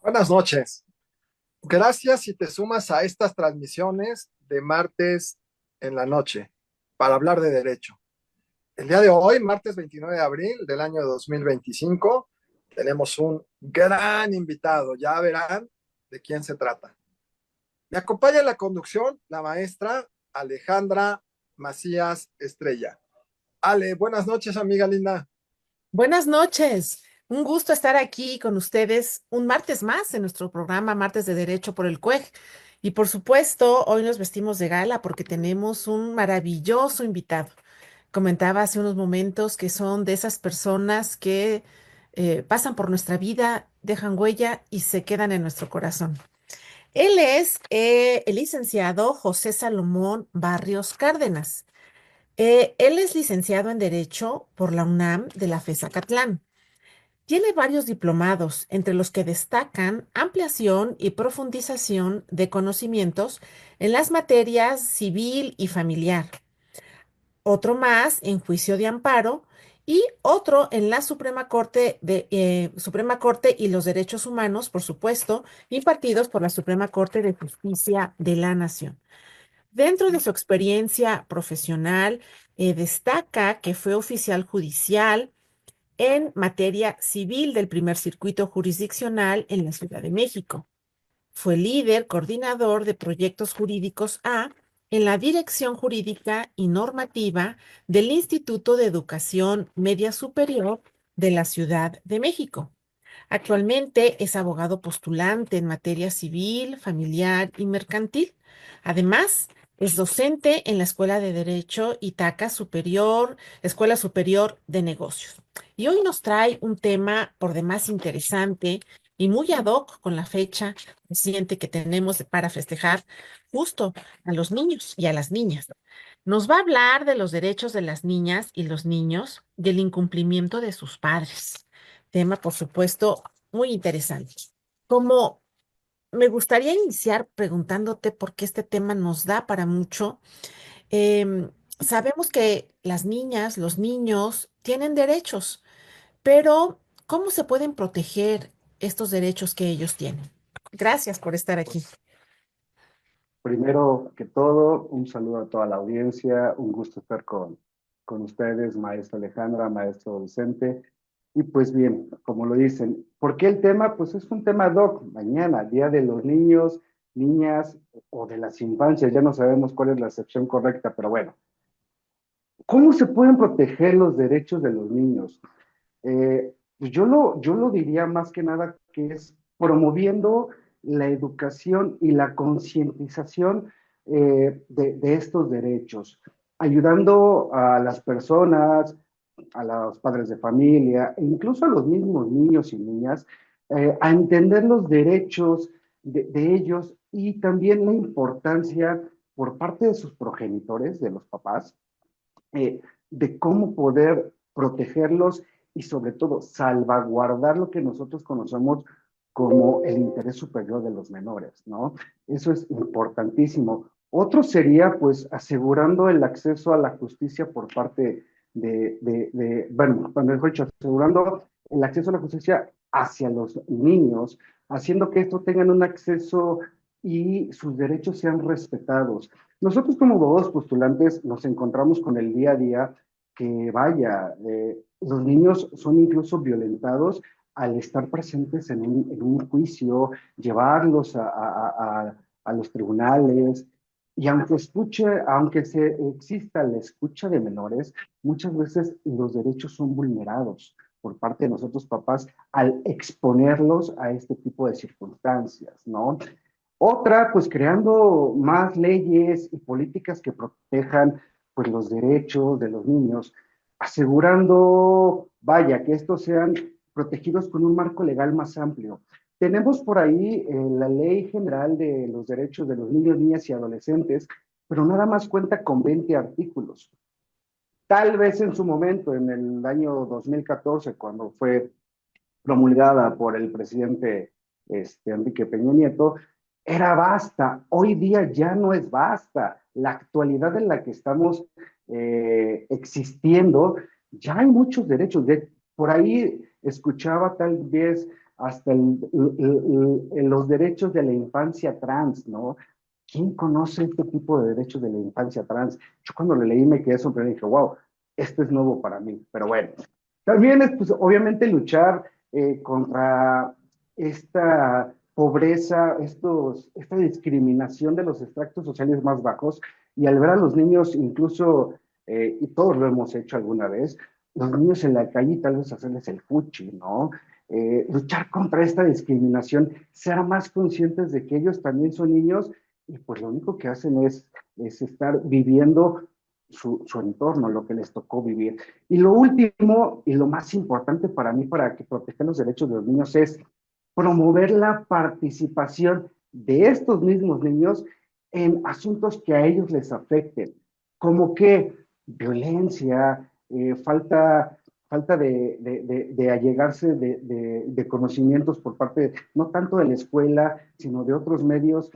Buenas noches. Gracias si te sumas a estas transmisiones de martes en la noche para hablar de derecho. El día de hoy, martes 29 de abril del año 2025, tenemos un gran invitado. Ya verán de quién se trata. Me acompaña en la conducción la maestra Alejandra Macías Estrella. Ale, buenas noches, amiga linda. Buenas noches. Un gusto estar aquí con ustedes un martes más en nuestro programa Martes de Derecho por el CUEG. Y por supuesto, hoy nos vestimos de gala porque tenemos un maravilloso invitado. Comentaba hace unos momentos que son de esas personas que pasan por nuestra vida, dejan huella y se quedan en nuestro corazón. Él es el licenciado José Salomón Barrios Cárdenas. Él es licenciado en Derecho por la UNAM de la FES Acatlán. Tiene varios diplomados, entre los que destacan ampliación y profundización de conocimientos en las materias civil y familiar, otro más en juicio de amparo y otro en la Suprema Corte y los Derechos Humanos, por supuesto, impartidos por la Suprema Corte de Justicia de la Nación. Dentro de su experiencia profesional, destaca que fue oficial judicial en materia civil del primer circuito jurisdiccional en la Ciudad de México. Fue líder coordinador de proyectos jurídicos A en la Dirección Jurídica y Normativa del Instituto de Educación Media Superior de la Ciudad de México. Actualmente es abogado postulante en materia civil, familiar y mercantil. Además, es docente en la Escuela de Derecho Itaca Superior, Escuela Superior de Negocios. Y hoy nos trae un tema por demás interesante y muy ad hoc con la fecha reciente que tenemos para festejar justo a los niños y a las niñas. Nos va a hablar de los derechos de las niñas y los niños y el incumplimiento de sus padres. Tema, por supuesto, muy interesante. Como me gustaría iniciar preguntándote por qué este tema nos da para mucho. Sabemos que las niñas, los niños tienen derechos, pero ¿cómo se pueden proteger estos derechos que ellos tienen? Gracias por estar aquí. Primero que todo, un saludo a toda la audiencia, un gusto estar con ustedes, maestra Alejandra, maestro Vicente. Y pues bien, como lo dicen, ¿por qué el tema? Pues es un tema doc, mañana, Día de los Niños, Niñas o de las Infancias, ya no sabemos cuál es la excepción correcta, pero bueno, ¿cómo se pueden proteger los derechos de los niños? Pues yo lo diría más que nada que es promoviendo la educación y la concientización de estos derechos, ayudando a las personas, a los padres de familia, e incluso a los mismos niños y niñas, a entender los derechos de ellos y también la importancia por parte de sus progenitores, de los papás, de cómo poder protegerlos y sobre todo salvaguardar lo que nosotros conocemos como el interés superior de los menores, ¿no? Eso es importantísimo. Otro sería, pues, asegurando el acceso a la justicia por parte bueno, mejor dicho, asegurando el acceso a la justicia hacia los niños, haciendo que estos tengan un acceso y sus derechos sean respetados. Nosotros como abogados postulantes nos encontramos con el día a día que vaya, los niños son incluso violentados al estar presentes en un juicio, llevarlos a los tribunales, y aunque se exista la escucha de menores, muchas veces los derechos son vulnerados por parte de nosotros papás al exponerlos a este tipo de circunstancias, ¿no? Otra, pues creando más leyes y políticas que protejan pues los derechos de los niños, asegurando, vaya, que estos sean protegidos con un marco legal más amplio. Tenemos por ahí la Ley General de los Derechos de los Niños, Niñas y Adolescentes, pero nada más cuenta con 20 artículos. Tal vez en su momento, en el año 2014, cuando fue promulgada por el presidente Enrique Peña Nieto, era basta. Hoy día ya no es basta. La actualidad en la que estamos existiendo, ya hay muchos derechos. Por ahí escuchaba tal vez hasta los derechos de la infancia trans, ¿no? ¿Quién conoce este tipo de derechos de la infancia trans? Yo cuando lo leí me quedé sorprendido y dije, wow, esto es nuevo para mí, pero bueno. También es, pues, obviamente luchar contra esta pobreza, esta discriminación de los extractos sociales más bajos, y al ver a los niños, incluso, y todos lo hemos hecho alguna vez, los niños en la calle tal vez hacerles el fuchi, ¿no? Luchar contra esta discriminación, ser más conscientes de que ellos también son niños y pues lo único que hacen es estar viviendo su entorno, lo que les tocó vivir. Y lo último y lo más importante para mí, para que proteger los derechos de los niños, es promover la participación de estos mismos niños en asuntos que a ellos les afecten, como que violencia, falta de allegarse de conocimientos por parte, no tanto de la escuela, sino de otros medios.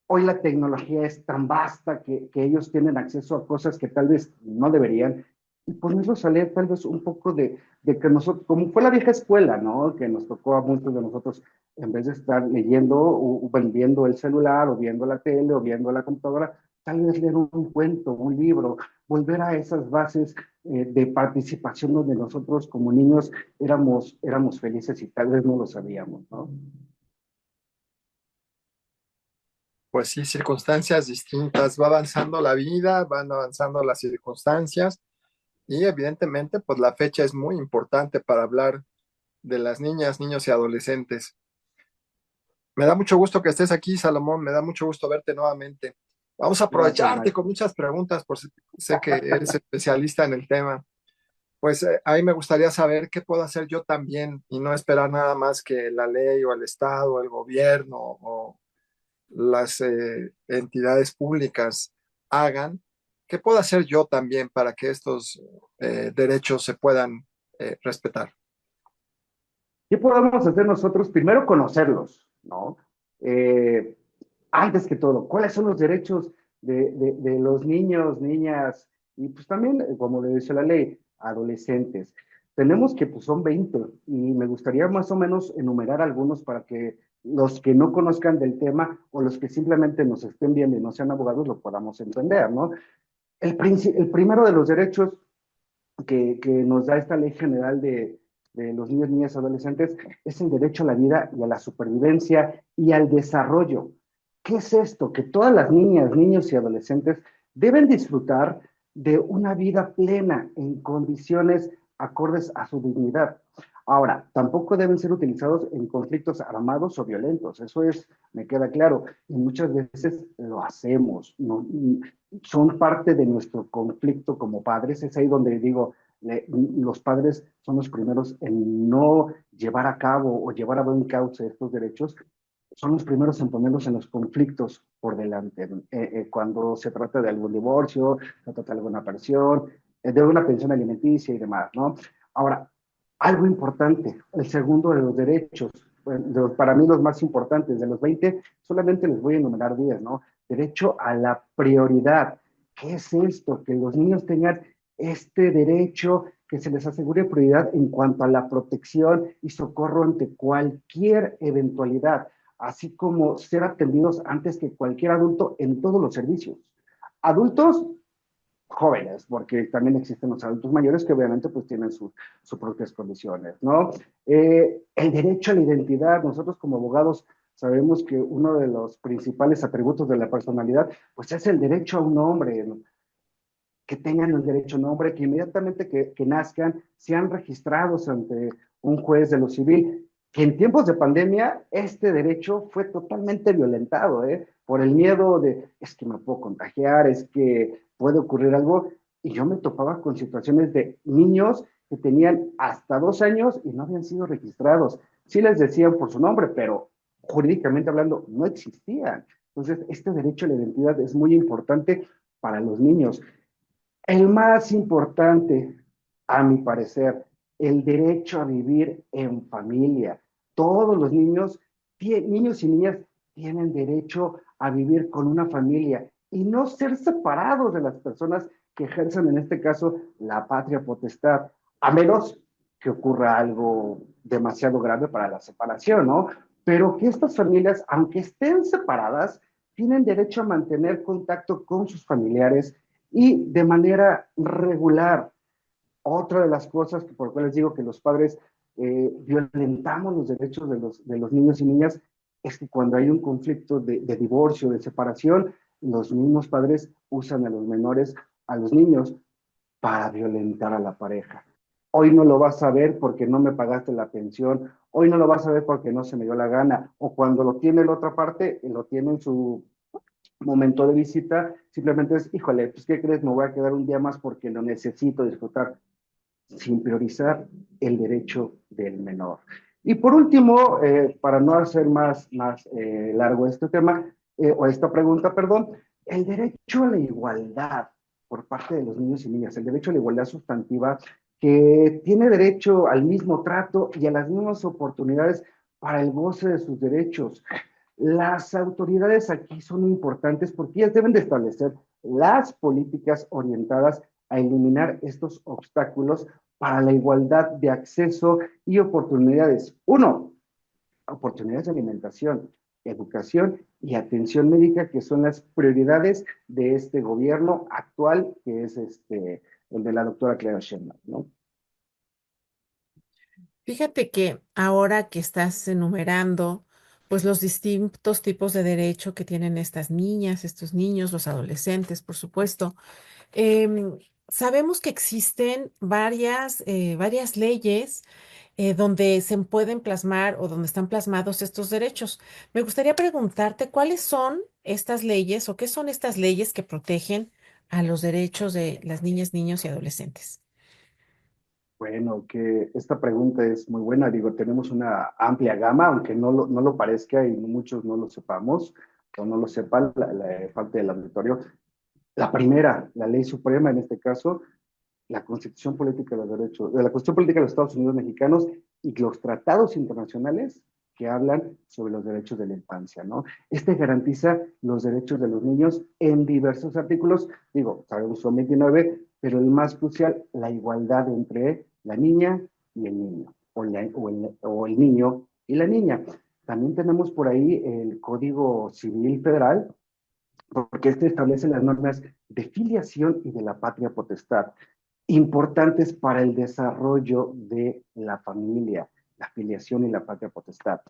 Hoy la tecnología es tan vasta que ellos tienen acceso a cosas que tal vez no deberían, y ponerlos a leer tal vez un poco de que nosotros, como fue la vieja escuela, ¿no? Que nos tocó a muchos de nosotros, en vez de estar leyendo o viendo el celular o viendo la tele o viendo la computadora, tal vez leer un cuento, un libro, volver a esas bases de participación donde nosotros como niños éramos felices y tal vez no lo sabíamos, ¿no? Pues sí, circunstancias distintas, va avanzando la vida, van avanzando las circunstancias y evidentemente pues la fecha es muy importante para hablar de las niñas, niños y adolescentes. Me da mucho gusto que estés aquí, Salomón, me da mucho gusto verte nuevamente. Vamos a Gracias, aprovecharte Mike. con muchas preguntas, sé que eres especialista en el tema. Pues ahí me gustaría saber qué puedo hacer yo también y no esperar nada más que la ley o el Estado, o el gobierno o las entidades públicas hagan. ¿Qué puedo hacer yo también para que estos derechos se puedan respetar? ¿Qué podemos hacer nosotros? Primero conocerlos, ¿no? Eh, Antes que todo, ¿cuáles son los derechos de los niños, niñas y pues también, como le dice la ley, adolescentes? Tenemos que, pues son 20 y me gustaría más o menos enumerar algunos para que los que no conozcan del tema o los que simplemente nos estén viendo y no sean abogados lo podamos entender, ¿no? El primero de los derechos que nos da esta ley general de los niños, niñas y adolescentes es el derecho a la vida y a la supervivencia y al desarrollo. ¿Qué es esto? Que todas las niñas, niños y adolescentes deben disfrutar de una vida plena en condiciones acordes a su dignidad. Ahora, tampoco deben ser utilizados en conflictos armados o violentos, eso es, me queda claro, y muchas veces lo hacemos, ¿no? Son parte de nuestro conflicto como padres. Es ahí donde digo, los padres son los primeros en no llevar a cabo o llevar a buen cauce estos derechos, son los primeros en ponerlos en los conflictos por delante. Cuando se trata de algún divorcio, se trata de alguna pensión, de una pensión alimenticia y demás, ¿no? Ahora, algo importante, el segundo de los derechos, bueno, para mí los más importantes, de los 20, solamente les voy a enumerar 10, ¿no? Derecho a la prioridad. ¿Qué es esto? Que los niños tengan este derecho, que se les asegure prioridad en cuanto a la protección y socorro ante cualquier eventualidad, así como ser atendidos antes que cualquier adulto en todos los servicios. Adultos jóvenes, porque también existen los adultos mayores que obviamente pues tienen sus propias condiciones, ¿no? El derecho a la identidad, nosotros como abogados sabemos que uno de los principales atributos de la personalidad pues es el derecho a un nombre, ¿no? Que tengan el derecho a un nombre, que inmediatamente que nazcan sean registrados ante un juez de lo civil, que en tiempos de pandemia este derecho fue totalmente violentado, por el miedo de, es que me puedo contagiar, es que puede ocurrir algo, y yo me topaba con situaciones de niños que tenían hasta 2 años y no habían sido registrados. Sí les decían por su nombre, pero jurídicamente hablando no existían. Entonces, este derecho a la identidad es muy importante para los niños. El más importante, a mi parecer, el derecho a vivir en familia. Todos los niños, niños y niñas, tienen derecho a vivir con una familia y no ser separados de las personas que ejercen, en este caso, la patria potestad, a menos que ocurra algo demasiado grave para la separación, ¿no? Pero que estas familias, aunque estén separadas, tienen derecho a mantener contacto con sus familiares y de manera regular. Otra de las cosas por las cuales digo que los padres violentamos los derechos de los niños y niñas es que cuando hay un conflicto de divorcio, de separación, los mismos padres usan a los menores, a los niños, para violentar a la pareja. Hoy no lo vas a ver porque no me pagaste la pensión, hoy no lo vas a ver porque no se me dio la gana, o cuando lo tiene la otra parte, lo tiene en su momento de visita, simplemente es, híjole, pues ¿qué crees? Me voy a quedar un día más porque lo necesito disfrutar, sin priorizar el derecho del menor. Y por último, para no hacer más largo este tema, o esta pregunta, perdón, el derecho a la igualdad por parte de los niños y niñas, el derecho a la igualdad sustantiva, que tiene derecho al mismo trato y a las mismas oportunidades para el goce de sus derechos. Las autoridades aquí son importantes porque ellas deben de establecer las políticas orientadas a eliminar estos obstáculos para la igualdad de acceso y oportunidades. Uno, oportunidades de alimentación, educación y atención médica, que son las prioridades de este gobierno actual, que es el de la doctora Clara Sheinbaum, ¿no? Fíjate que ahora que estás enumerando, pues los distintos tipos de derecho que tienen estas niñas, estos niños, los adolescentes, por supuesto, em, sabemos que existen varias leyes donde se pueden plasmar o donde están plasmados estos derechos. Me gustaría preguntarte cuáles son estas leyes o qué son estas leyes que protegen a los derechos de las niñas, niños y adolescentes. Bueno, que esta pregunta es muy buena. Digo, tenemos una amplia gama, aunque no lo parezca y muchos no lo sepamos o no lo sepan, la parte del auditorio. La primera, la ley suprema en este caso, la Constitución Política de los Derechos, de la Constitución Política de los Estados Unidos Mexicanos y los tratados internacionales que hablan sobre los derechos de la infancia, ¿no? Este garantiza los derechos de los niños en diversos artículos, digo, sabemos son 29, pero el más crucial, la igualdad entre la niña y el niño, o el niño y la niña. También tenemos por ahí el Código Civil Federal, porque este establece las normas de filiación y de la patria potestad, importantes para el desarrollo de la familia, la filiación y la patria potestad.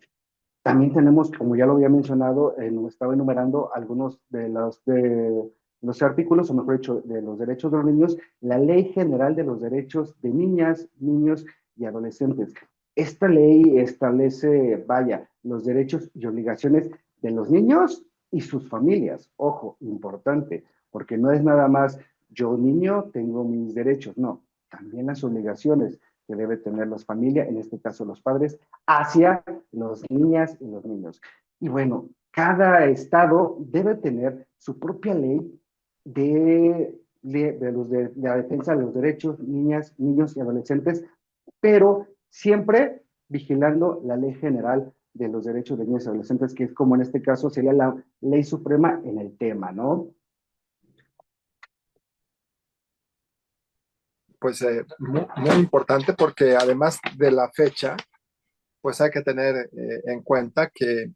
También tenemos, como ya lo había mencionado, estaba enumerando algunos de los artículos, o mejor dicho, de los derechos de los niños, la Ley General de los Derechos de Niñas, Niños y Adolescentes. Esta ley establece, vaya, los derechos y obligaciones de los niños y sus familias. Ojo, importante, porque no es nada más yo niño tengo mis derechos, no, también las obligaciones que debe tener la familia, en este caso los padres, hacia las niñas y los niños. Y bueno, cada estado debe tener su propia ley de la defensa de los derechos, niñas, niños y adolescentes, pero siempre vigilando la ley general de los derechos de niños y adolescentes, que es como en este caso sería la ley suprema en el tema, ¿no? Pues muy importante porque además de la fecha, pues hay que tener en cuenta que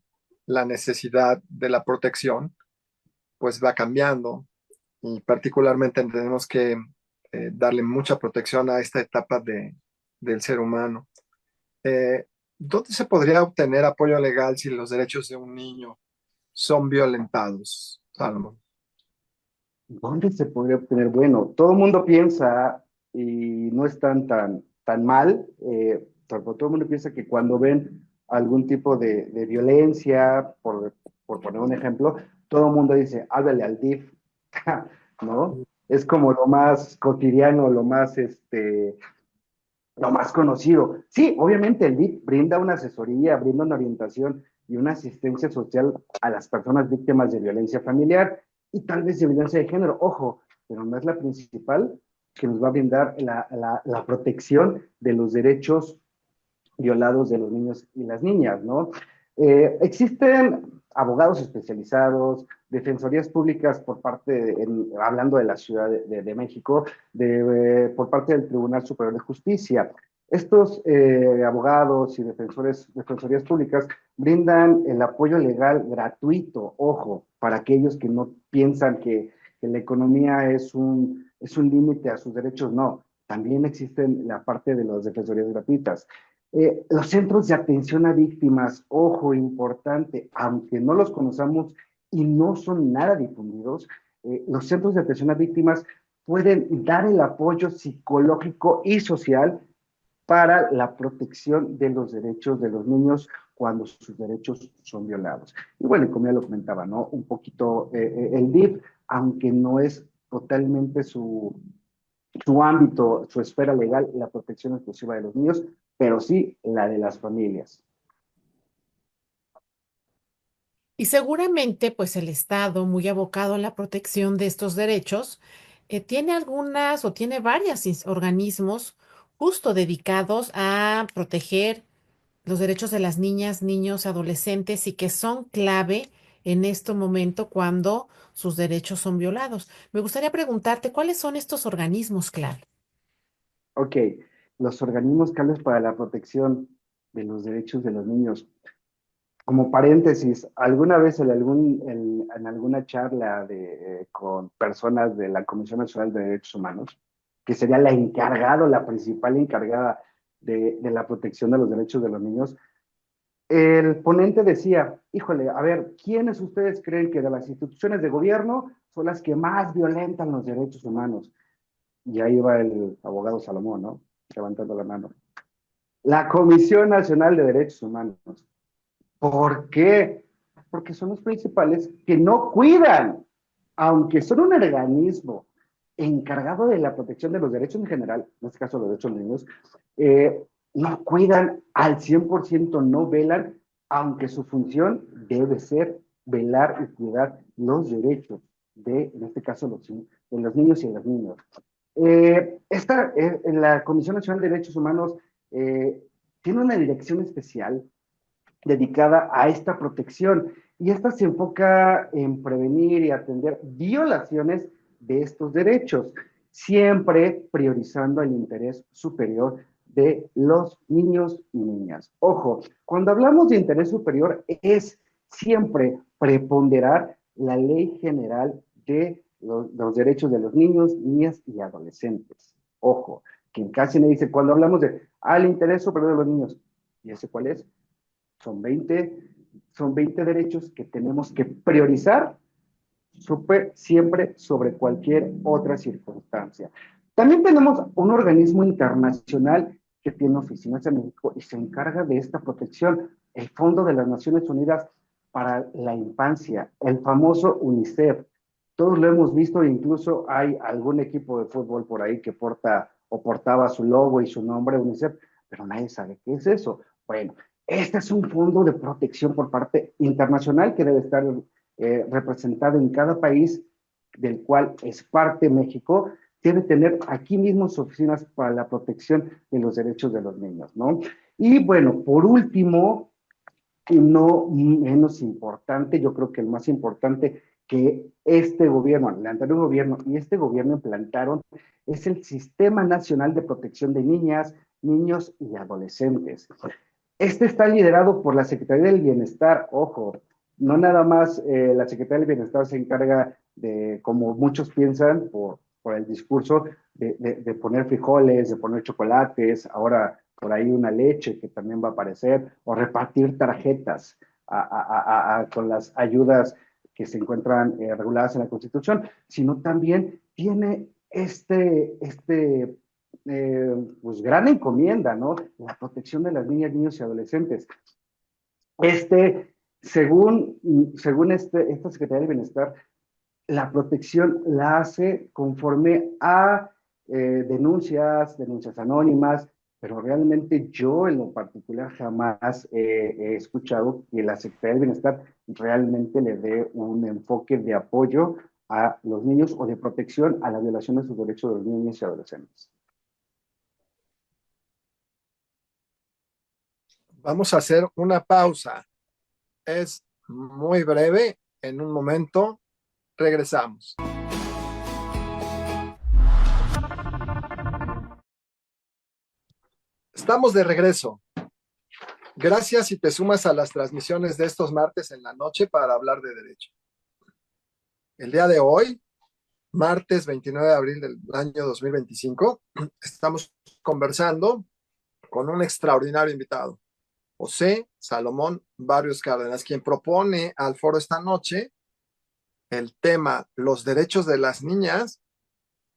la necesidad de la protección pues va cambiando y particularmente tenemos que darle mucha protección a esta etapa del ser humano. ¿Dónde se podría obtener apoyo legal si los derechos de un niño son violentados, Salomón? ¿Dónde se podría obtener? Bueno, todo el mundo piensa, y no están tan mal, pero todo el mundo piensa que cuando ven algún tipo de violencia, por poner un ejemplo, todo el mundo dice, háblale al DIF, ¿no? Es como lo más cotidiano, lo más conocido. Sí, obviamente el DIF brinda una asesoría, brinda una orientación y una asistencia social a las personas víctimas de violencia familiar y tal vez de violencia de género. Ojo, pero no es la principal que nos va a brindar la protección de los derechos violados de los niños y las niñas, ¿no? Existen abogados especializados, defensorías públicas hablando de la Ciudad de México, por parte del Tribunal Superior de Justicia. Estos abogados y defensorías públicas brindan el apoyo legal gratuito, ojo, para aquellos que no piensan que la economía es un límite a sus derechos, no. También existen la parte de las defensorías gratuitas. Los centros de atención a víctimas, ojo, importante, aunque no los conozcamos y no son nada difundidos, los centros de atención a víctimas pueden dar el apoyo psicológico y social para la protección de los derechos de los niños cuando sus derechos son violados. Y bueno, como ya lo comentaba, ¿no? Un poquito el DIF, aunque no es totalmente su ámbito, su esfera legal, la protección exclusiva de los niños, pero sí la de las familias. Y seguramente, pues el Estado, muy abocado a la protección de estos derechos, tiene algunas o tiene varios organismos justo dedicados a proteger los derechos de las niñas, niños, adolescentes y que son clave en este momento cuando sus derechos son violados. Me gustaría preguntarte, ¿cuáles son estos organismos clave? Ok, los organismos claves para la protección de los derechos de los niños. Como paréntesis, alguna vez en alguna charla con personas de la Comisión Nacional de Derechos Humanos, que sería la encargada, la principal encargada de la protección de los derechos de los niños, el ponente decía, híjole, a ver, ¿quiénes ustedes creen que de las instituciones de gobierno son las que más violentan los derechos humanos? Y ahí va el abogado Salomón, ¿no? Levantando la mano. La Comisión Nacional de Derechos Humanos. ¿Por qué? Porque son los principales que no cuidan, aunque son un organismo encargado de la protección de los derechos en general, en este caso los derechos de los niños, no cuidan al 100%, no velan, aunque su función debe ser velar y cuidar los derechos en este caso, de los niños y de las niñas. La Comisión Nacional de Derechos Humanos tiene una dirección especial dedicada a esta protección y esta se enfoca en prevenir y atender violaciones de estos derechos, siempre priorizando el interés superior de los niños y niñas. Ojo, cuando hablamos de interés superior es siempre preponderar la ley general de los derechos de los niños, niñas y adolescentes. Ojo, que casi me dice, cuando hablamos de al interés superior de los niños, ¿y ese cuál es? Son 20 derechos que tenemos que priorizar siempre sobre cualquier otra circunstancia. También tenemos un organismo internacional que tiene oficinas en México y se encarga de esta protección, el Fondo de las Naciones Unidas para la Infancia, el famoso UNICEF. Todos lo hemos visto, incluso hay algún equipo de fútbol por ahí que porta o portaba su logo y su nombre UNICEF, pero nadie sabe qué es eso. Bueno, este es un fondo de protección por parte internacional que debe estar representado en cada país del cual es parte México, debe tener aquí mismo sus oficinas para la protección de los derechos de los niños, ¿no? Y bueno, por último, y no menos importante, yo creo que el más importante que este gobierno, el anterior gobierno y este gobierno implantaron es el Sistema Nacional de Protección de Niñas, Niños y Adolescentes. Este está liderado por la Secretaría del Bienestar, ojo, no nada más la Secretaría del Bienestar se encarga de, como muchos piensan, por el discurso, de poner frijoles, de poner chocolates, ahora por ahí una leche que también va a aparecer, o repartir tarjetas con las ayudas que se encuentran reguladas en la Constitución, sino también tiene pues gran encomienda, ¿no? La protección de las niñas, niños y adolescentes. Esta Secretaría del Bienestar, la protección la hace conforme a denuncias anónimas, pero realmente yo en lo particular jamás he escuchado que la Secretaría del Bienestar realmente le dé un enfoque de apoyo a los niños o de protección a la violación de sus derechos de los niños y adolescentes. Vamos a hacer una pausa. Es muy breve. En un momento regresamos. Estamos de regreso. Gracias si te sumas a las transmisiones de estos martes en la noche para hablar de derecho. El día de hoy, martes 29 de abril del año 2025, estamos conversando con un extraordinario invitado, José Salomón Barrios Cárdenas, quien propone al foro esta noche el tema los derechos de las niñas,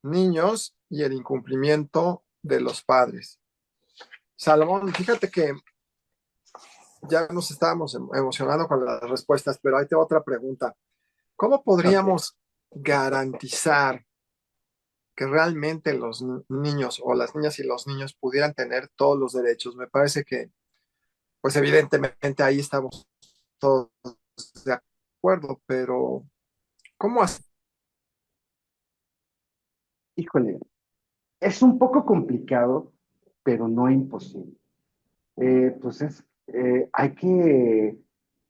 niños y el incumplimiento de los padres. Salomón, fíjate que ya nos estábamos emocionando con las respuestas, pero ahí te va otra pregunta. ¿Cómo Ok. podríamos garantizar que realmente los niños o las niñas y los niños pudieran tener todos los derechos? Me parece que, pues evidentemente ahí estamos todos de acuerdo, pero ¿cómo hacer? Híjole, es un poco complicado, pero no imposible. Hay que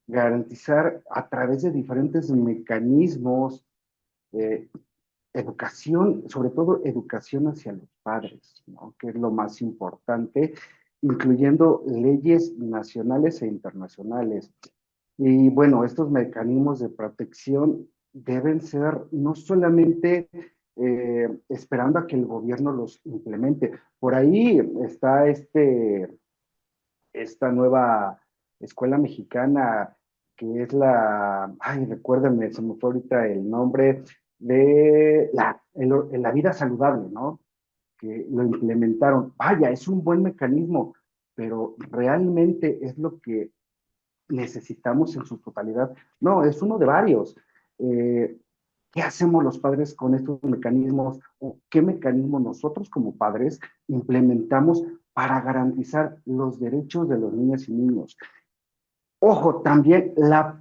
garantizar a través de diferentes mecanismos, eh, educación, sobre todo educación hacia los padres, ¿no? Que es lo más importante, incluyendo leyes nacionales e internacionales. Y bueno, estos mecanismos de protección deben ser no solamente esperando a que el gobierno los implemente. Por ahí está esta nueva escuela mexicana que es ay, recuérdenme, se me fue ahorita el nombre de la vida saludable, ¿no? Que lo implementaron. Vaya, es un buen mecanismo, pero realmente es lo que necesitamos en su totalidad. No, es uno de varios. Eh, ¿Qué hacemos los padres con estos mecanismos? ¿O qué mecanismo nosotros como padres implementamos para garantizar los derechos de los niñas y niños? Ojo, también la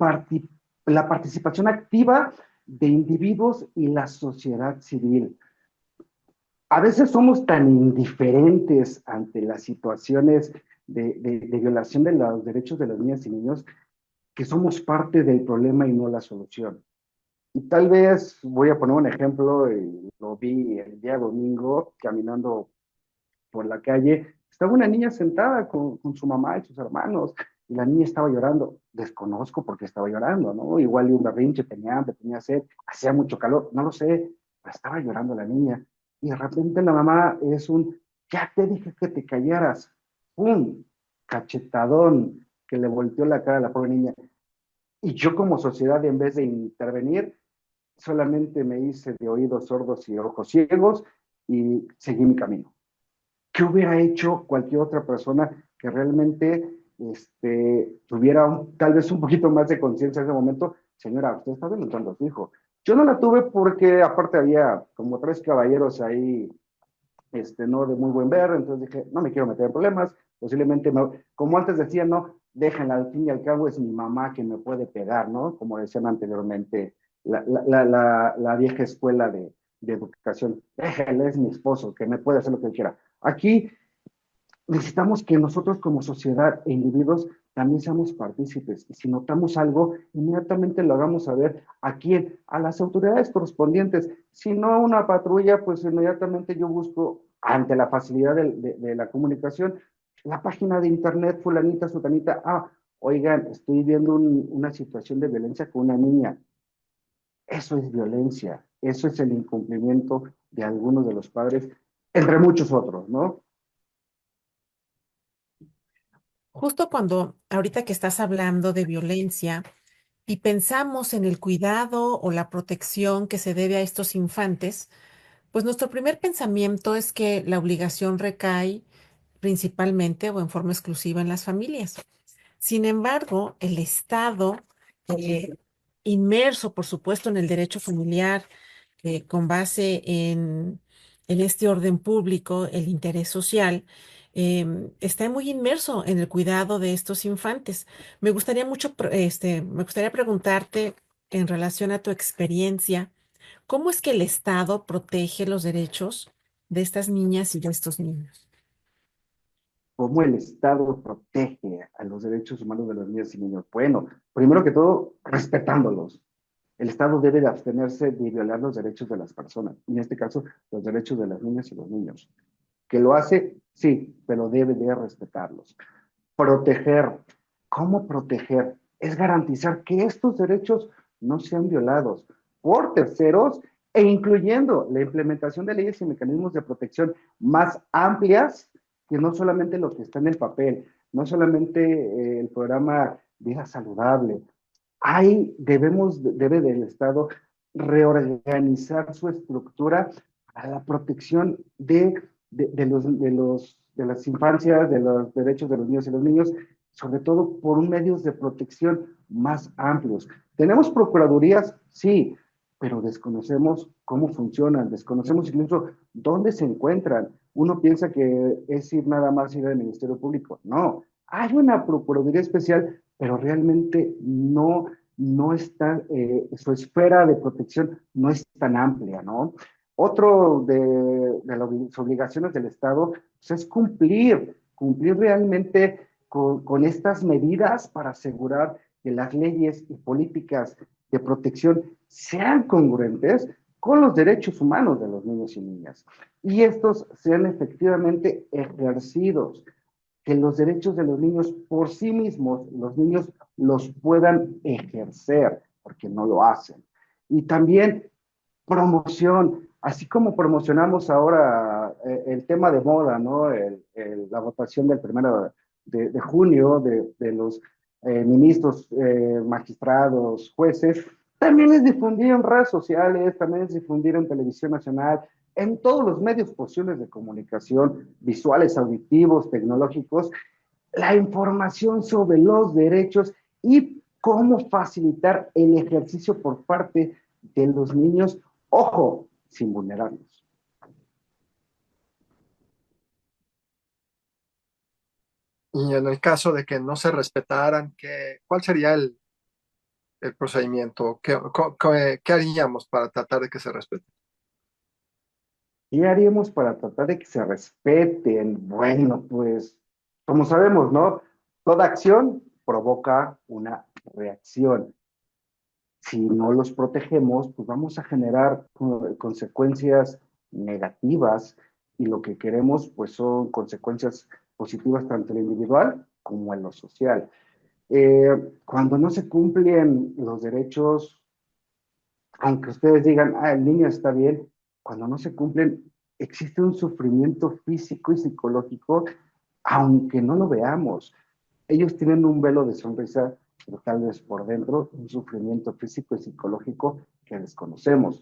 participación activa de individuos y la sociedad civil. A veces somos tan indiferentes ante las situaciones de violación de los derechos de las niñas y niños que somos parte del problema y no la solución. Y tal vez voy a poner un ejemplo, lo vi el día domingo caminando por la calle, estaba una niña sentada con su mamá y sus hermanos, y la niña estaba llorando. Desconozco por qué estaba llorando, ¿no? Igual y un berrinche, tenía hambre, tenía sed, hacía mucho calor, no lo sé, pero estaba llorando la niña. Y de repente la mamá ya te dije que te callaras, ¡pum! Cachetadón que le volteó la cara a la pobre niña. Y yo como sociedad, en vez de intervenir, solamente me hice de oídos sordos y ojos ciegos y seguí mi camino. ¿Qué hubiera hecho cualquier otra persona que realmente tuviera tal vez un poquito más de conciencia en ese momento? Señora, usted está violentando a su hijo. Yo no la tuve porque aparte había como tres caballeros ahí, no de muy buen ver, entonces dije, no me quiero meter en problemas, posiblemente, como antes decía, no, déjenla, al fin y al cabo es mi mamá que me puede pegar, ¿no? Como decían anteriormente, la vieja escuela de educación, déjenla, es mi esposo, que me puede hacer lo que quiera. Aquí necesitamos que nosotros como sociedad e individuos también seamos partícipes. Y si notamos algo, inmediatamente lo hagamos saber a quién, a las autoridades correspondientes. Si no una patrulla, pues inmediatamente yo busco, ante la facilidad de la comunicación, la página de internet, fulanita, sutanita, oigan, estoy viendo una situación de violencia con una niña. Eso es violencia, eso es el incumplimiento de algunos de los padres, entre muchos otros, ¿no? Justo cuando ahorita que estás hablando de violencia y pensamos en el cuidado o la protección que se debe a estos infantes, pues nuestro primer pensamiento es que la obligación recae principalmente o en forma exclusiva en las familias. Sin embargo, el Estado, eh, inmerso, por supuesto, en el derecho familiar, con base en este orden público, el interés social, está muy inmerso en el cuidado de estos infantes. Me gustaría mucho, me gustaría preguntarte en relación a tu experiencia, ¿cómo es que el Estado protege los derechos de estas niñas y de estos niños? ¿Cómo el Estado protege a los derechos humanos de los niños y niños? Bueno, primero que todo, respetándolos. El Estado debe de abstenerse de violar los derechos de las personas, en este caso, los derechos de las niñas y los niños. ¿Que lo hace? sí, pero debe de respetarlos. Proteger. ¿Cómo proteger? Es garantizar que estos derechos no sean violados por terceros e incluyendo la implementación de leyes y mecanismos de protección más amplias que no solamente lo que está en el papel, no solamente el programa Vida Saludable. Debe del Estado reorganizar su estructura para la protección de las infancias, de los derechos de los niños y los niños, sobre todo por medios de protección más amplios. ¿Tenemos procuradurías? Sí, pero desconocemos cómo funcionan, desconocemos incluso dónde se encuentran. Uno piensa que es ir nada más ir al Ministerio Público. No, hay una procuraduría especial, pero realmente no está, su esfera de protección no es tan amplia, ¿no? Otro de las obligaciones del Estado pues, es cumplir realmente con estas medidas para asegurar que las leyes y políticas de protección sean congruentes con los derechos humanos de los niños y niñas. Y estos sean efectivamente ejercidos, que los derechos de los niños por sí mismos, los niños los puedan ejercer, porque no lo hacen. Y también promoción, así como promocionamos ahora el tema de moda, ¿no? La votación del 1 de junio de los ministros, magistrados, jueces, también es difundir en redes sociales, también es difundir en televisión nacional, en todos los medios posibles de comunicación, visuales, auditivos, tecnológicos, la información sobre los derechos y cómo facilitar el ejercicio por parte de los niños, ojo, sin vulnerarlos. Y en el caso de que no se respetaran, ¿cuál sería el procedimiento? ¿Qué haríamos para tratar de que se respete? ¿Qué haríamos para tratar de que se respeten? Bueno, pues, como sabemos, ¿no? Toda acción provoca una reacción. Si no los protegemos, pues vamos a generar consecuencias negativas y lo que queremos, pues son consecuencias positivas tanto en lo individual como en lo social. Cuando no se cumplen los derechos, aunque ustedes digan, el niño está bien, cuando no se cumplen, existe un sufrimiento físico y psicológico, aunque no lo veamos. Ellos tienen un velo de sonrisa, pero tal vez por dentro, un sufrimiento físico y psicológico que desconocemos.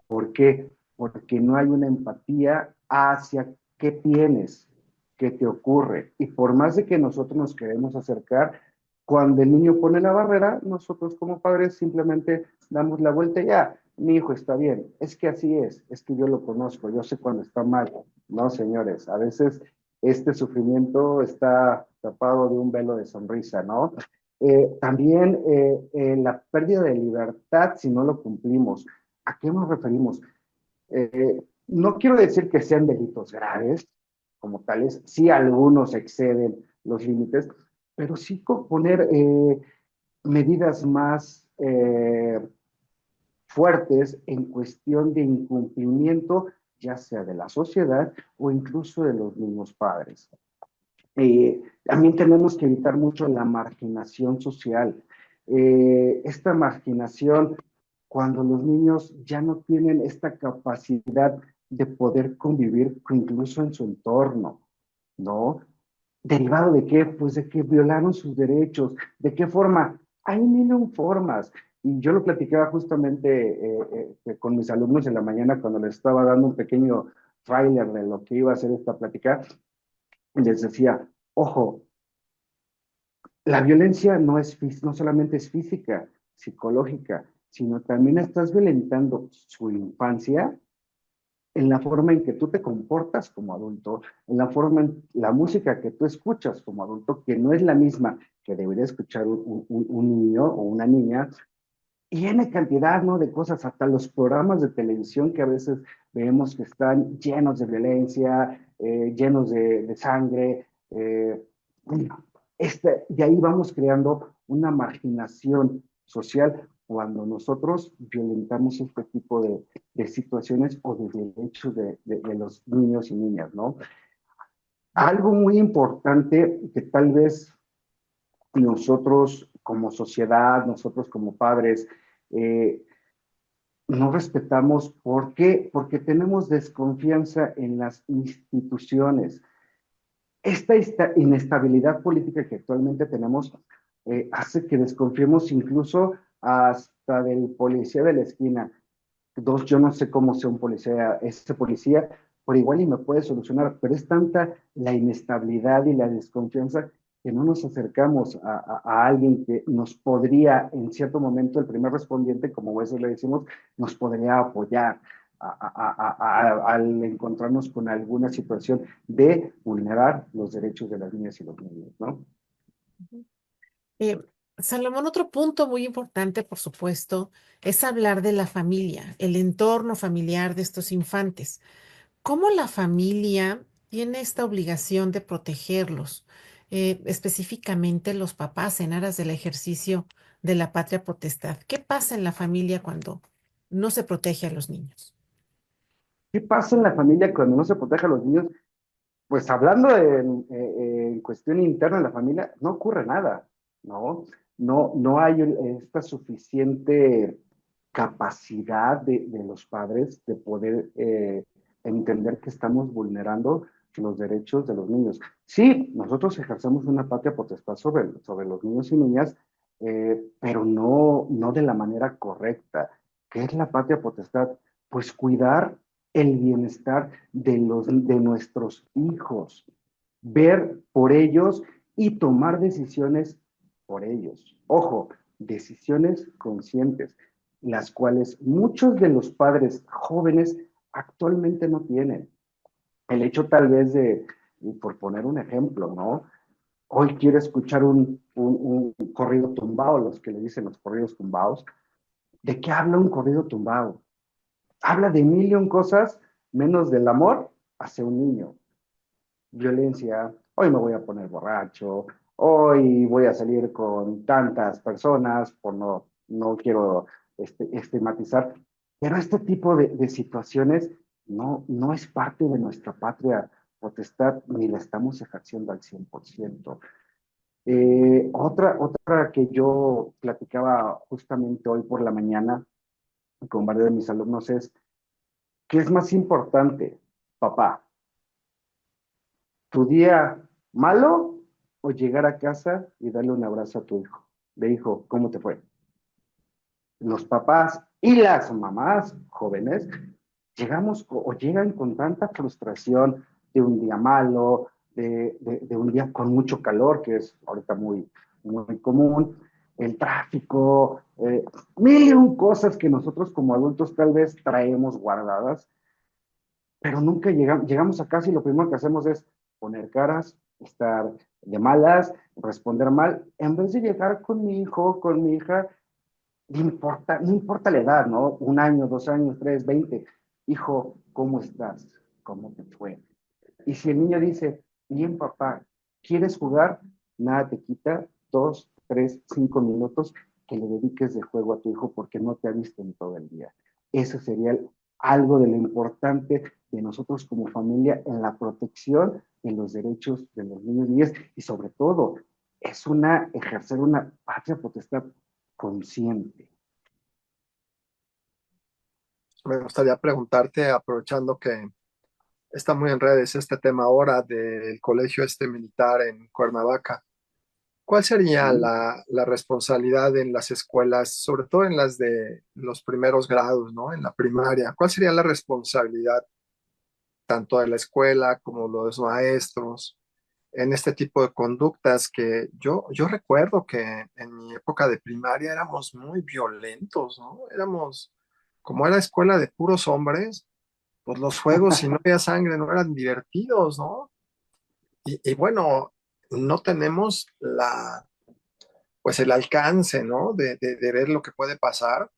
¿Por qué? Porque no hay una empatía hacia qué tienes, qué te ocurre. Y por más de que nosotros nos queremos acercar, cuando el niño pone la barrera, nosotros como padres simplemente damos la vuelta y ya, mi hijo está bien, es que así es que yo lo conozco, yo sé cuando está mal. No, señores, a veces este sufrimiento está tapado de un velo de sonrisa, ¿no? También la pérdida de libertad si no lo cumplimos. ¿A qué nos referimos? No quiero decir que sean delitos graves como tales, sí algunos exceden los límites, pero sí poner medidas más fuertes en cuestión de incumplimiento, ya sea de la sociedad o incluso de los mismos padres. También tenemos que evitar mucho la marginación social. Esta marginación, cuando los niños ya no tienen esta capacidad de poder convivir incluso en su entorno, ¿no? ¿Derivado de qué? Pues de que violaron sus derechos. ¿De qué forma? Hay mil formas. Y yo lo platicaba justamente con mis alumnos en la mañana cuando les estaba dando un pequeño tráiler de lo que iba a ser esta plática. Les decía, ojo, la violencia no solamente es física, psicológica, sino también estás violentando su infancia en la forma en que tú te comportas como adulto, en la música que tú escuchas como adulto, que no es la misma que debería escuchar un niño o una niña, y N cantidad, ¿no? De cosas, hasta los programas de televisión que a veces vemos que están llenos de violencia, llenos de sangre, de ahí vamos creando una marginación social cuando nosotros violentamos este tipo de situaciones o de derechos de los niños y niñas, ¿no? Algo muy importante que tal vez nosotros como sociedad, nosotros como padres, eh, no respetamos. ¿Por qué? Porque tenemos desconfianza en las instituciones. Esta inestabilidad política que actualmente tenemos hace que desconfiemos incluso hasta del policía de la esquina. Dos, yo no sé cómo sea un policía, ese policía, por igual y me puede solucionar, pero es tanta la inestabilidad y la desconfianza que no nos acercamos a alguien que nos podría, en cierto momento, el primer respondiente, como a veces le decimos, nos podría apoyar al encontrarnos con alguna situación de vulnerar los derechos de las niñas y los niños, ¿no? Eh, Salomón, otro punto muy importante, por supuesto, es hablar de la familia, el entorno familiar de estos infantes. ¿Cómo la familia tiene esta obligación de protegerlos? Específicamente los papás en aras del ejercicio de la patria potestad. ¿Qué pasa en la familia cuando no se protege a los niños? ¿Qué pasa en la familia cuando no se protege a los niños? Pues hablando en cuestión interna de la familia, no ocurre nada, ¿no? No hay esta suficiente capacidad de los padres de poder entender que estamos vulnerando los derechos de los niños. Sí, nosotros ejercemos una patria potestad sobre los niños y niñas, pero no de la manera correcta. ¿Qué es la patria potestad? Pues cuidar el bienestar de nuestros hijos, ver por ellos y tomar decisiones por ellos. Ojo, decisiones conscientes, las cuales muchos de los padres jóvenes actualmente no tienen. El hecho tal vez por poner un ejemplo, ¿no? Hoy quiero escuchar un corrido tumbado, los que le dicen los corridos tumbados. ¿De qué habla un corrido tumbado? Habla de mil y un cosas menos del amor hacia un niño. Violencia, hoy me voy a poner borracho, hoy voy a salir con tantas personas, no quiero estigmatizar, pero este tipo de situaciones no es parte de nuestra patria potestad ni la estamos ejerciendo al 100%. Otra que yo platicaba justamente hoy por la mañana con varios de mis alumnos es, ¿qué es más importante, papá? ¿Tu día malo o llegar a casa y darle un abrazo a tu hijo? De hijo, ¿cómo te fue? Los papás y las mamás jóvenes llegan con tanta frustración de un día malo, de un día con mucho calor, que es ahorita muy común, el tráfico, mil y un cosas que nosotros como adultos tal vez traemos guardadas, pero nunca llegamos a casa y lo primero que hacemos es poner caras, estar de malas, responder mal, en vez de llegar con mi hijo, con mi hija, no importa la edad, ¿no? Un año, 2 años, 3, 20. Hijo, ¿cómo estás? ¿Cómo te fue? Y si el niño dice, bien papá, ¿quieres jugar? Nada te quita 2, 3, 5 minutos que le dediques de juego a tu hijo porque no te ha visto en todo el día. Eso sería algo de lo importante de nosotros como familia en la protección de los derechos de los niños y niñas y sobre todo es ejercer una patria potestad consciente. Me gustaría preguntarte, aprovechando que está muy en redes este tema ahora del colegio este militar en Cuernavaca, ¿cuál sería ¿Sí? la responsabilidad en las escuelas, sobre todo en las de los primeros grados, ¿no? En la primaria. ¿Cuál sería la responsabilidad tanto de la escuela como los maestros en este tipo de conductas que yo recuerdo que en mi época de primaria éramos muy violentos, ¿no? Éramos, como era escuela de puros hombres, pues los juegos, si no había sangre, no eran divertidos, ¿no? Y bueno, no tenemos pues el alcance, ¿no? De ver lo que puede pasar,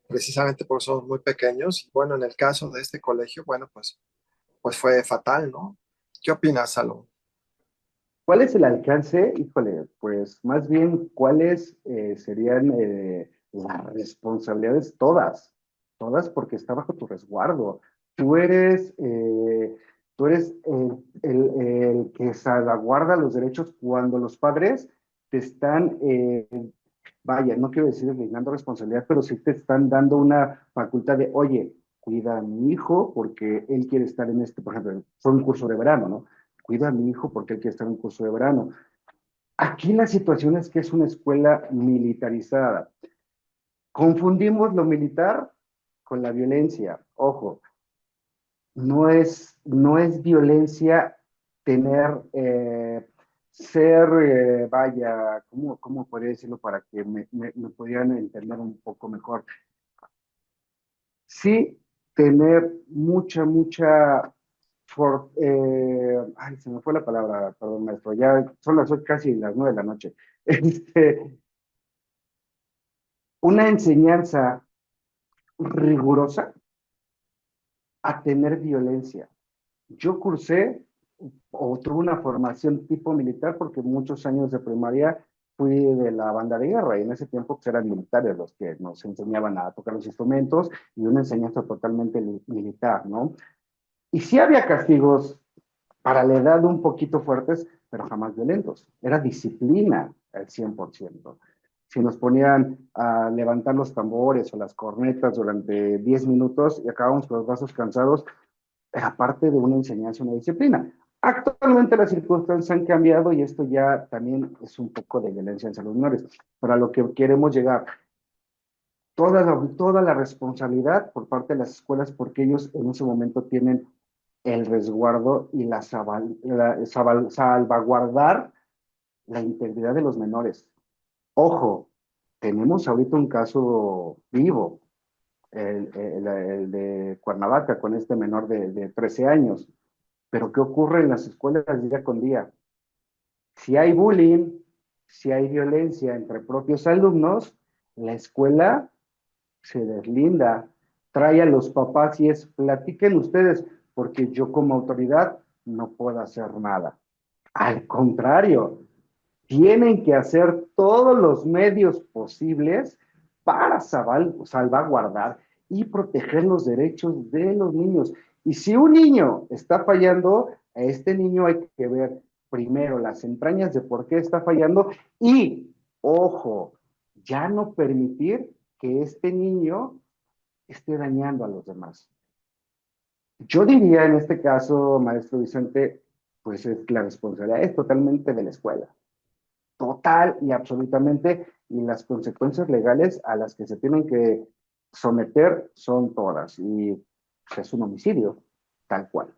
precisamente porque somos muy pequeños. Y bueno, en el caso de este colegio, bueno, pues fue fatal, ¿no? ¿Qué opinas, Salón? ¿Cuál es el alcance? Híjole, pues más bien, ¿cuáles serían las responsabilidades? Todas porque está bajo tu resguardo. Tú eres, tú eres el que te salvaguarda los derechos cuando los padres te están, vaya, no quiero decir dando responsabilidad, pero sí te están dando una facultad de, oye, cuida a mi hijo porque él quiere estar en este, por ejemplo, fue un curso de verano, ¿no? Cuida a mi hijo porque él quiere estar en un curso de verano. Aquí la situación es que es una escuela militarizada. Confundimos lo militar con la violencia. Ojo, no es violencia tener, ser, vaya, ¿cómo podría decirlo para que me pudieran entender un poco mejor? Sí, tener mucha, ay, se me fue la palabra, perdón, maestro, ya son casi las 9 de la noche. Este, una enseñanza rigurosa a tener violencia. Yo cursé o tuve una formación tipo militar porque muchos años de primaria fui de la banda de guerra y en ese tiempo pues, eran militares los que nos enseñaban a tocar los instrumentos y una enseñanza totalmente militar, ¿no? Y sí había castigos para la edad un poquito fuertes, pero jamás violentos. Era disciplina al 100%. Si nos ponían a levantar los tambores o las cornetas durante 10 minutos y acabábamos con los brazos cansados, era parte de una enseñanza, una disciplina. Actualmente las circunstancias han cambiado y esto ya también es un poco de violencia en los menores. Para lo que queremos llegar, toda la responsabilidad por parte de las escuelas, porque ellos en ese momento tienen el resguardo y salvaguardar la integridad de los menores. Ojo, tenemos ahorita un caso vivo, el de Cuernavaca, con este menor de 13 años. Pero ¿qué ocurre en las escuelas día con día? Si hay bullying, si hay violencia entre propios alumnos, la escuela se deslinda, trae a los papás y es, platiquen ustedes, porque yo como autoridad no puedo hacer nada. Al contrario, tienen que hacer todos los medios posibles para salvaguardar y proteger los derechos de los niños. Y si un niño está fallando, a este niño hay que ver primero las entrañas de por qué está fallando y, ojo, ya no permitir que este niño esté dañando a los demás. Yo diría en este caso, maestro Vicente, pues es la responsabilidad es totalmente de la escuela, total y absolutamente, y las consecuencias legales a las que se tienen que someter son todas, y pues, es un homicidio, tal cual.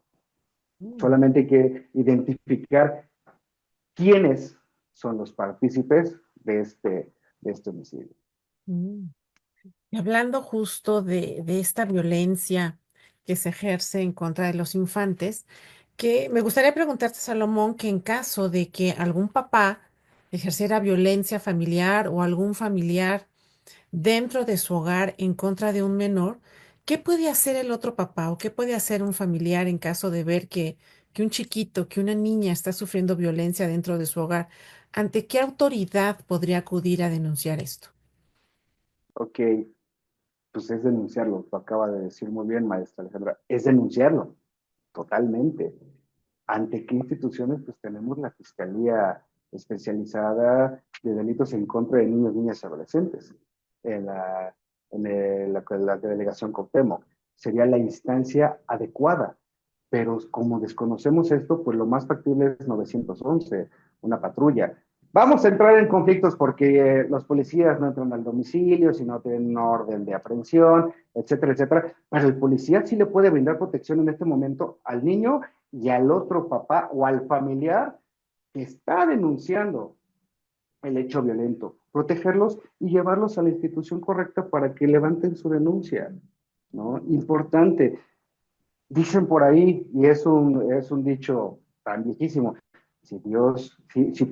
Mm, Solamente hay que identificar quiénes son los partícipes de este homicidio. mm. Y hablando justo de esta violencia que se ejerce en contra de los infantes, que me gustaría preguntarte, Salomón, que en caso de que algún papá ejerciera violencia familiar o algún familiar dentro de su hogar en contra de un menor, ¿qué puede hacer el otro papá o qué puede hacer un familiar en caso de ver que un chiquito, que una niña está sufriendo violencia dentro de su hogar? ¿Ante qué autoridad podría acudir a denunciar esto? Ok, pues es denunciarlo, lo acaba de decir muy bien, maestra Alejandra, es denunciarlo, totalmente. ¿Ante qué instituciones? Pues tenemos la Fiscalía Especializada de Delitos en contra de Niños, Niñas y Adolescentes, en la delegación Cuauhtémoc. Sería la instancia adecuada, pero como desconocemos esto, pues lo más factible es 911, una patrulla. Vamos a entrar en conflictos porque los policías no entran al domicilio, si no tienen una orden de aprehensión, etcétera, etcétera. Pero el policía sí le puede brindar protección en este momento al niño y al otro papá o al familiar que está denunciando el hecho violento, protegerlos y llevarlos a la institución correcta para que levanten su denuncia, ¿no? Importante. Dicen por ahí, y es un dicho tan viejísimo, si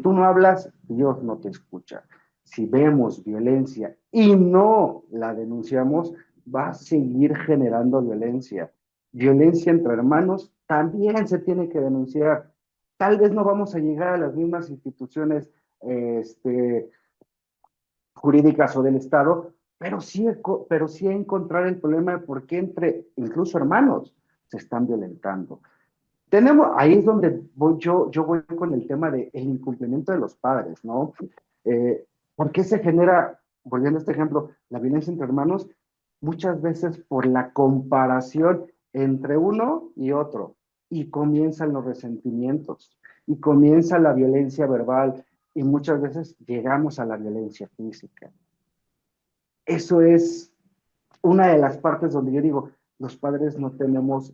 tú no hablas, Dios no te escucha. Si vemos violencia y no la denunciamos, va a seguir generando violencia. Violencia entre hermanos también se tiene que denunciar. Tal vez no vamos a llegar a las mismas instituciones jurídicas o del Estado, pero sí a encontrar el problema de por qué entre incluso hermanos se están violentando. ahí es donde yo voy con el tema del incumplimiento de los padres, ¿no? ¿Por qué se genera, volviendo a este ejemplo, la violencia entre hermanos? Muchas veces por la comparación entre uno y otro, y comienzan los resentimientos, y comienza la violencia verbal, y muchas veces llegamos a la violencia física. Eso es una de las partes donde yo digo, los padres no tenemos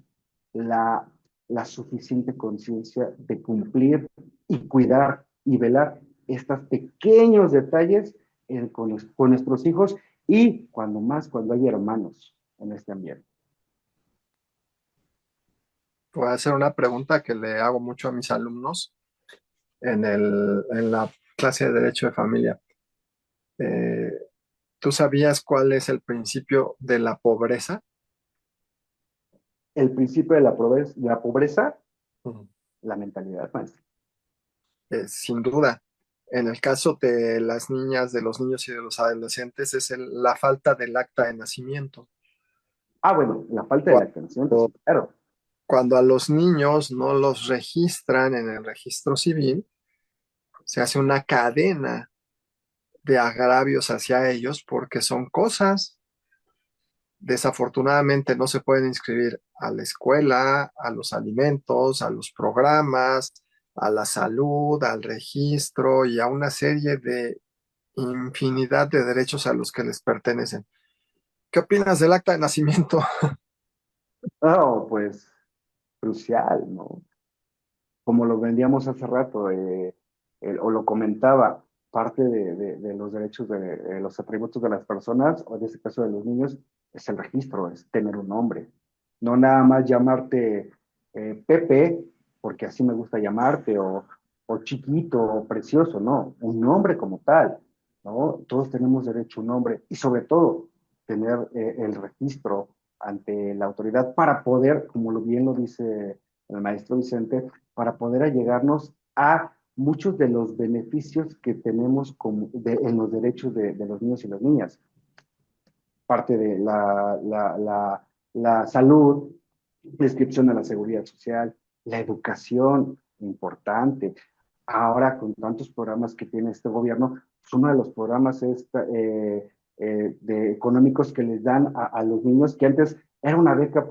la, la suficiente conciencia de cumplir y cuidar y velar estos pequeños detalles con nuestros hijos y cuando hay hermanos en este ambiente. Voy a hacer una pregunta que le hago mucho a mis alumnos en la clase de Derecho de Familia. Eh, ¿Tú sabías cuál es el principio de la pobreza? El principio de la pobreza, Ujú. la mentalidad, maestro. Sin duda, en el caso de las niñas, de los niños y de los adolescentes, es la falta del acta de nacimiento. Ah, bueno, la falta de lactancia, Cuando, sí, claro. cuando a los niños no los registran en el registro civil, se hace una cadena de agravios hacia ellos porque son cosas. Desafortunadamente no se pueden inscribir a la escuela, a los alimentos, a los programas, a la salud, al registro y a una serie de infinidad de derechos a los que les pertenecen. ¿Qué opinas del acta de nacimiento? No, pues crucial, ¿no? Como lo vendíamos hace rato, o lo comentaba, parte de los derechos de los atributos de las personas, o en este caso de los niños, es el registro, es tener un nombre. No nada más llamarte Pepe, porque así me gusta llamarte, o chiquito, o precioso, no, un nombre como tal, ¿no? Todos tenemos derecho a un nombre y sobre todo tener el registro ante la autoridad para poder, como bien lo dice el maestro Vicente, para poder allegarnos a muchos de los beneficios que tenemos en los derechos de los niños y las niñas. Parte de la salud, la inscripción a la seguridad social, la educación, importante. Ahora, con tantos programas que tiene este gobierno, pues uno de los programas es, económicos que les dan a los niños, que antes era una beca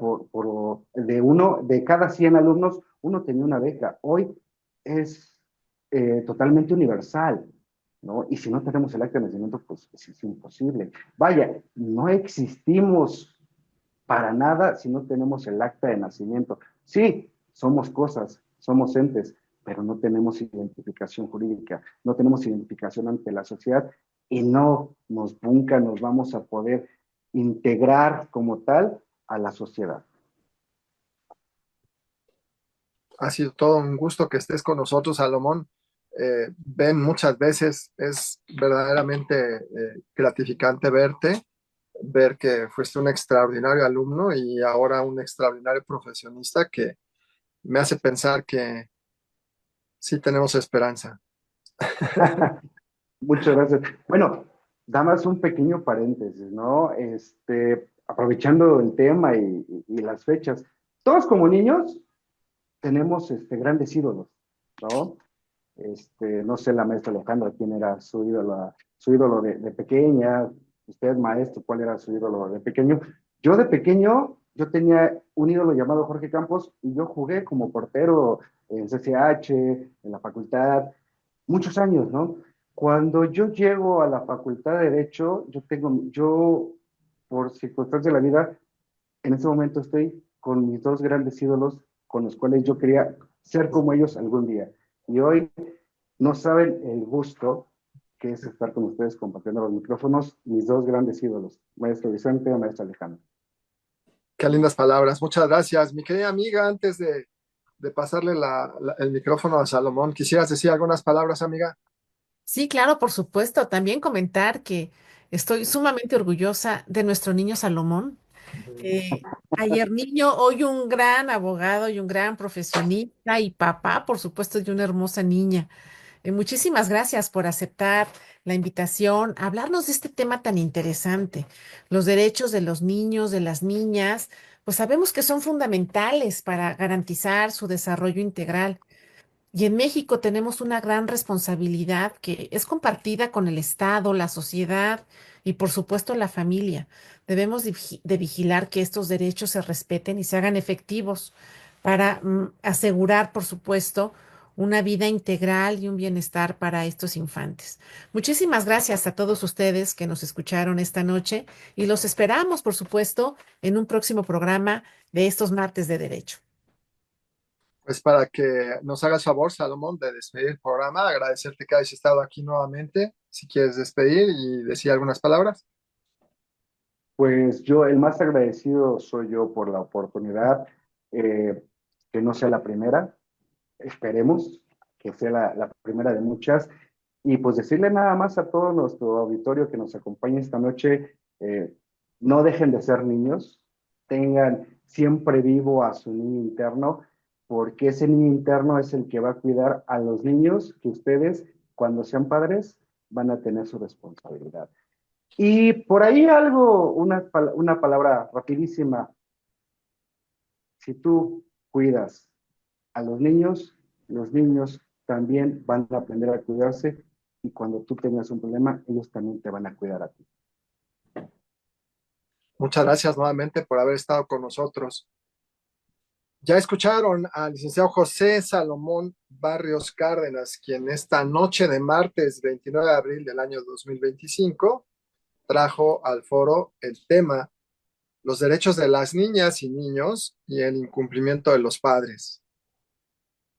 de cada 100 alumnos, uno tenía una beca. Hoy es totalmente universal, ¿no? Y si no tenemos el acta de nacimiento, pues es imposible. Vaya, no existimos para nada si no tenemos el acta de nacimiento. Sí, somos cosas, somos entes, pero no tenemos identificación jurídica, no tenemos identificación ante la sociedad y nunca nos vamos a poder integrar como tal a la sociedad. Ha sido todo un gusto que estés con nosotros, Salomón. Ven, muchas veces es verdaderamente gratificante verte, ver que fuiste un extraordinario alumno y ahora un extraordinario profesionista que me hace pensar que sí tenemos esperanza. Muchas gracias. Bueno, damas un pequeño paréntesis, ¿no? Aprovechando el tema y las fechas, todos como niños tenemos grandes ídolos, ¿no? No sé, la maestra Alejandra, quién era su ídolo de pequeña, usted, maestro, cuál era su ídolo de pequeño. Yo de pequeño, yo tenía un ídolo llamado Jorge Campos y yo jugué como portero en CCH, en la facultad, muchos años, ¿no? Cuando yo llego a la facultad de Derecho, yo, por circunstancias de la vida, en ese momento estoy con mis dos grandes ídolos con los cuales yo quería ser como ellos algún día. Y hoy no saben el gusto que es estar con ustedes compartiendo los micrófonos, mis dos grandes ídolos, maestro Vicente y maestro Alejandro. Qué lindas palabras. Muchas gracias. Mi querida amiga, antes de pasarle el micrófono a Salomón, ¿quisieras decir algunas palabras, amiga? Sí, claro, por supuesto. También comentar que estoy sumamente orgullosa de nuestro niño Salomón. Ayer niño, hoy un gran abogado y un gran profesionista y papá, por supuesto, de una hermosa niña. Muchísimas gracias por aceptar la invitación a hablarnos de este tema tan interesante, los derechos de los niños, de las niñas, pues sabemos que son fundamentales para garantizar su desarrollo integral. Y en México tenemos una gran responsabilidad que es compartida con el Estado, la sociedad y por supuesto la familia. Debemos de vigilar que estos derechos se respeten y se hagan efectivos para asegurar, por supuesto, una vida integral y un bienestar para estos infantes. Muchísimas gracias a todos ustedes que nos escucharon esta noche y los esperamos, por supuesto, en un próximo programa de estos martes de Derecho. Pues para que nos hagas favor, Salomón, de despedir el programa, agradecerte que hayas estado aquí nuevamente. Si quieres despedir y decir algunas palabras. Pues yo, el más agradecido soy yo por la oportunidad, eh, que no sea la primera, esperemos que sea la primera de muchas, y pues decirle nada más a todo nuestro auditorio que nos acompaña esta noche, no dejen de ser niños, tengan siempre vivo a su niño interno, porque ese niño interno es el que va a cuidar a los niños que ustedes, cuando sean padres, van a tener su responsabilidad. Y por ahí algo, una palabra rapidísima. Si tú cuidas a los niños también van a aprender a cuidarse y cuando tú tengas un problema, ellos también te van a cuidar a ti. Muchas gracias nuevamente por haber estado con nosotros. Ya escucharon al licenciado José Salomón Barrios Cárdenas, quien esta noche de martes 29 de abril del año 2025 trajo al foro el tema los derechos de las niñas y niños y el incumplimiento de los padres.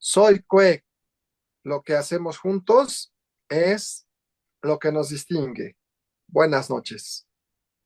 Soy Cue, lo que hacemos juntos es lo que nos distingue. Buenas noches.